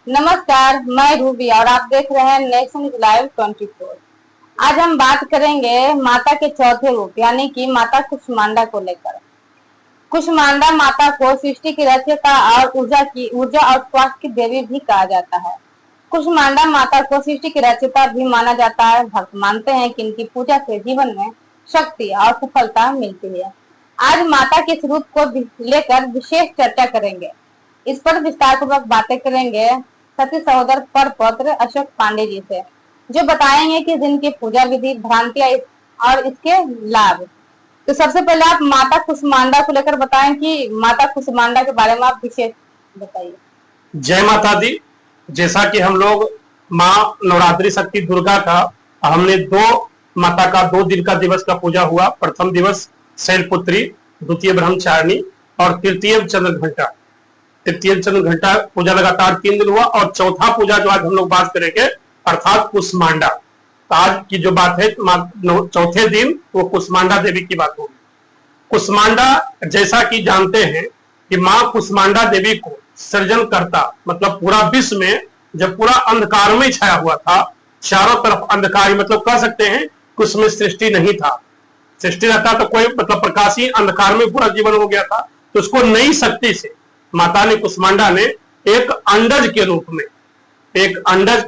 नमस्कार, मैं रूबी और आप देख रहे हैं नेशन लाइव 24। आज हम बात करेंगे माता के चौथे रूप यानी कि माता कुष्मांडा को लेकर। कुष्मांडा माता को सृष्टि की रचयिता और ऊर्जा और स्वास्थ्य की देवी भी कहा जाता है। कुष्मांडा माता को सृष्टि की रचयिता भी माना जाता है। भक्त मानते हैं कि इनकी पूजा से जीवन में शक्ति और सफलता मिलती है। आज माता के इस रूप को लेकर विशेष चर्चा करेंगे। इस पर विस्तार पूर्वक बातें करेंगे सती सहोदर पर पौत्र अशोक पांडे जी से, जो बताएंगे कि दिन की पूजा विधि, भ्रांतियां और इसके लाभ। तो सबसे पहले आप माता कुष्मांडा को लेकर बताएं कि माता कुष्मांडा के बारे में आप विशेष बताइए। जय माता दी। जैसा कि हम लोग माँ नवरात्रि शक्ति दुर्गा का हमने माता का 2 दिन का दिवस का पूजा हुआ। प्रथम दिवस शैलपुत्री, द्वितीय ब्रह्मचारिणी और तृतीय चंद्र घंटा पूजा लगातार 3 दिन हुआ। और चौथा पूजा जो आज हम लोग बात करेंगे अर्थात कुष्मांडा। तो आज की जो बात है चौथे दिन वो कुष्मांडा देवी की बात होगी। कुष्मांडा जैसा कि जानते हैं कि माँ कुष्मांडा देवी को सृजन करता मतलब पूरा विश्व में जब पूरा अंधकार में छाया हुआ था, चारों तरफ अंधकार, मतलब कह सकते हैं कि उसमें सृष्टि नहीं था। सृष्टि रहता तो कोई मतलब प्रकाशी अंधकार में पूरा जीवन हो गया था। तो उसको नई शक्ति से माता ने कुष्मांडा ने एक अंडज के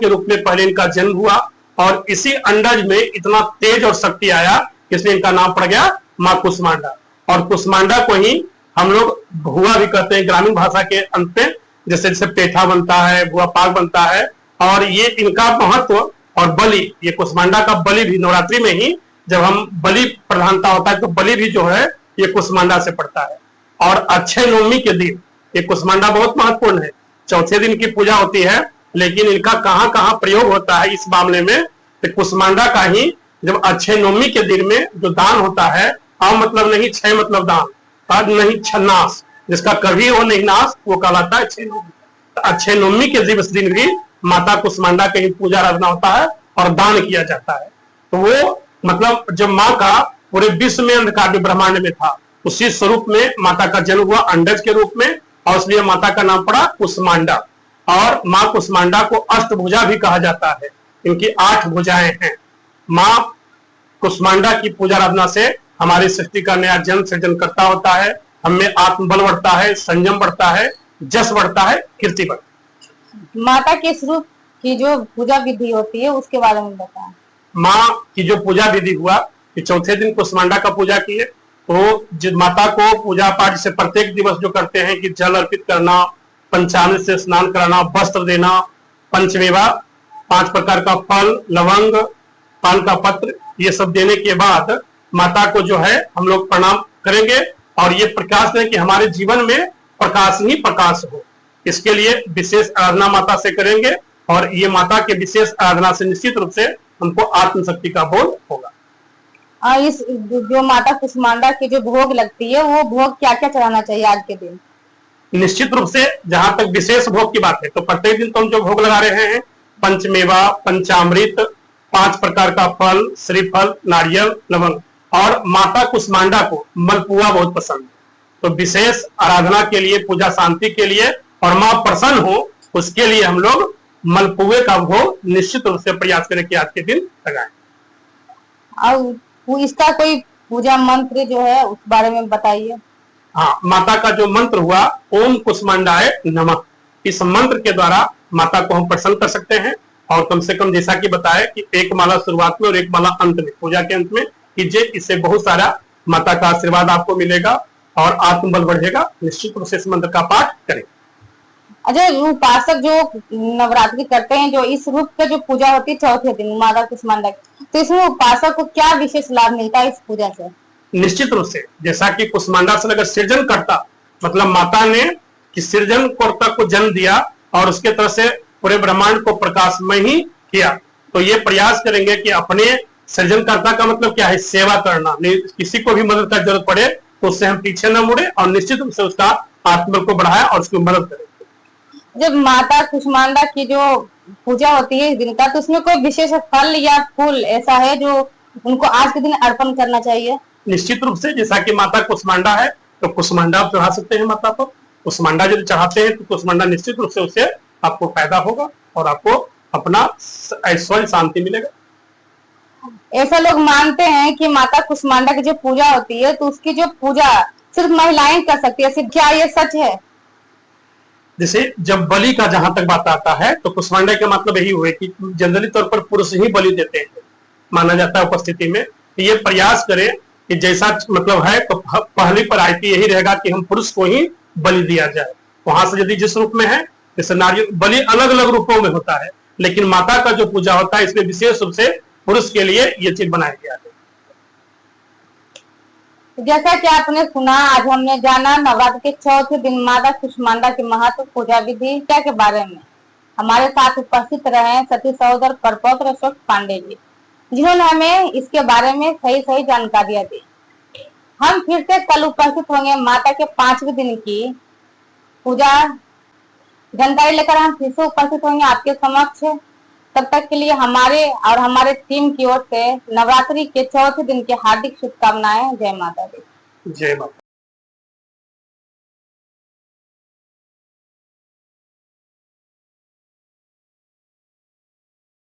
रूप में पहले इनका जन्म हुआ। और इसी अंडज में इतना तेज और शक्ति आया इसलिए इनका नाम पड़ गया माँ कुष्मांडा। और कुष्मांडा को ही हम लोग भुआ भी कहते हैं ग्रामीण भाषा के अंत में, जैसे जैसे पेठा बनता है, भुआ पाक बनता है। और ये इनका महत्व और बलि, ये कुष्मांडा का बलि भी नवरात्रि में ही जब हम बलि प्रधानता होता है तो बलि भी जो है ये कुष्मांडा से पड़ता है। और अक्षय नवमी के दिन ये कुष्मांडा बहुत महत्वपूर्ण है। चौथे दिन की पूजा होती है, लेकिन इनका कहाँ कहाँ प्रयोग होता है इस मामले में तो कुष्मांडा का ही जब अक्षय नवमी के दिन में जो दान होता है, मतलब नहीं क्षय मतलब दान, आज नहीं छन्नास, जिसका कभी हो नहीं नाश, वो कहलाता है अक्षय नवमी। तो अक्षय नवमी के दिवस दिन भी माता कुष्मांडा की ही पूजा आराधना होता है और दान किया जाता है। तो वो मतलब जब माँ का पूरे विश्व में अंधकार ब्रह्मांड में था, उसी स्वरूप में माता का जन्म हुआ अंडज के रूप में, और इसलिए माता का नाम पड़ा कुष्मांडा। और माँ कुष्मांडा को अष्टभुजा भी कहा जाता है, क्योंकि 8 भुजाएं हैं। माँ कुष्मांडा की पूजा आराधना से हमारी सृष्टि का नया जन्म सृजन करता होता है, हमें आत्मबल बढ़ता है, संयम बढ़ता है, जस बढ़ता है, कीर्ति बढ़ती है। माता के स्वरूप की जो पूजा विधि होती है उसके बारे में बताएं। माँ की जो पूजा विधि हुआ कि चौथे दिन कुष्मांडा का पूजा की है, तो माता को पूजा पाठ से प्रत्येक दिवस जो करते हैं कि जल अर्पित करना, पंचामृत से स्नान कराना, वस्त्र देना, पंचमेवा 5 प्रकार का फल, लवंग, पान का पत्र, ये सब देने के बाद माता को जो है हम लोग प्रणाम करेंगे और ये प्रकाश दें कि हमारे जीवन में प्रकाश ही प्रकाश हो। इसके लिए विशेष आराधना माता से करेंगे और ये माता के विशेष आराधना से निश्चित रूप से हमको आत्मशक्ति का बोध होगा। इस जो माता कुष्मांडा की जो भोग लगती है वो भोग क्या क्या चढ़ाना चाहिए आज के दिन? निश्चित रूप से जहां तक विशेष भोग की बात है तो प्रत्येक दिन तो हम जो भोग लगा रहे हैं पंचमेवा, पंचामृत, 5 प्रकार का फल, श्रीफल, नारियल, लवंग। और माता कुष्मांडा को मलपुआ बहुत पसंद है, तो विशेष आराधना के लिए, पूजा शांति के लिए और माँ प्रसन्न हो उसके लिए हम लोग मलपुए का भोग निश्चित रूप से प्रयास करें कि आज के दिन लगाएं। और इसका कोई पूजा मंत्र जो है उस बारे में बताइए। हाँ, माता का जो मंत्र हुआ ओम कुष्मांडाय नमः, इस मंत्र के द्वारा माता को हम प्रसन्न कर सकते हैं। और कम से कम जैसा कि बताया कि एक माला शुरुआत में और एक माला अंत में, पूजा के अंत में कीजिए, इससे बहुत सारा माता का आशीर्वाद आपको मिलेगा और आत्मबल बढ़ेगा। निश्चित रूप से इस मंत्र का पाठ करें। अच्छा, उपासक जो नवरात्रि करते हैं, जो इस रूप का जो पूजा होती है चौथे दिन माता कुष्मांडा की, तो इसमें उपासक को क्या विशेष लाभ मिलता है इस पूजा से? निश्चित रूप से जैसा कि कुष्मांडा से अगर सृजन करता, मतलब माता ने कि सृजन कर्ता को जन्म दिया और उसके तरफ से पूरे ब्रह्मांड को प्रकाशमय ही किया, तो ये प्रयास करेंगे कि अपने सृजनकर्ता का मतलब क्या है, सेवा करना। किसी को भी मदद का जरूरत पड़े तो उससे हम पीछे न मुड़े और निश्चित रूप से उसका आत्मबल को बढ़ाए और उसकी मदद करें। जब माता कुष्मांडा की जो पूजा होती है इस दिन का, तो उसमें कोई विशेष फल या फूल ऐसा है जो उनको आज के दिन अर्पण करना चाहिए? निश्चित रूप से जैसा कि माता कुष्मांडा है तो कुष्मांडा आप चढ़ा सकते हैं माता को। कुष्मांडा यदि चढ़ाते हैं तो कुष्मांडा निश्चित रूप से उसे आपको फायदा होगा और आपको अपना ऐश्वर्य शांति मिलेगा। ऐसे लोग मानते हैं कि माता कुष्मांडा की जो पूजा होती है तो उसकी जो पूजा सिर्फ महिलाएं कर सकती है, क्या ये सच है? जैसे जब बलि का जहां तक बात आता है तो कुष्मांडा का मतलब यही हुए कि जनरली तौर पर पुरुष ही बलि देते हैं, माना जाता है उपस्थिति में। ये प्रयास करें कि जैसा मतलब है तो पहली प्रायोरिटी यही रहेगा कि हम पुरुष को ही बलि दिया जाए। वहां से यदि जिस रूप में है, जैसे नारी बलि अलग अलग रूपों में होता है, लेकिन माता का जो पूजा होता है इसमें विशेष रूप से पुरुष के लिए ये चीज बनाया गया है। जैसा कि आपने सुना, आज हमने जाना नवरात्र के चौथे दिन माता कुष्मांडा की महत्व पूजा विधि के बारे में। हमारे साथ उपस्थित रहे सती सहोदर परपौत्र अशोक पांडे जी, जिन्होंने हमें इसके बारे में सही सही जानकारियां दी। हम फिर से कल उपस्थित होंगे माता के 5वें दिन की पूजा जानकारी लेकर। हम फिर से उपस्थित होंगे आपके समक्ष। तब तक के लिए हमारे और हमारे टीम की ओर से नवरात्रि के चौथे दिन की हार्दिक शुभकामनाएं। जय माता दी। जय माता।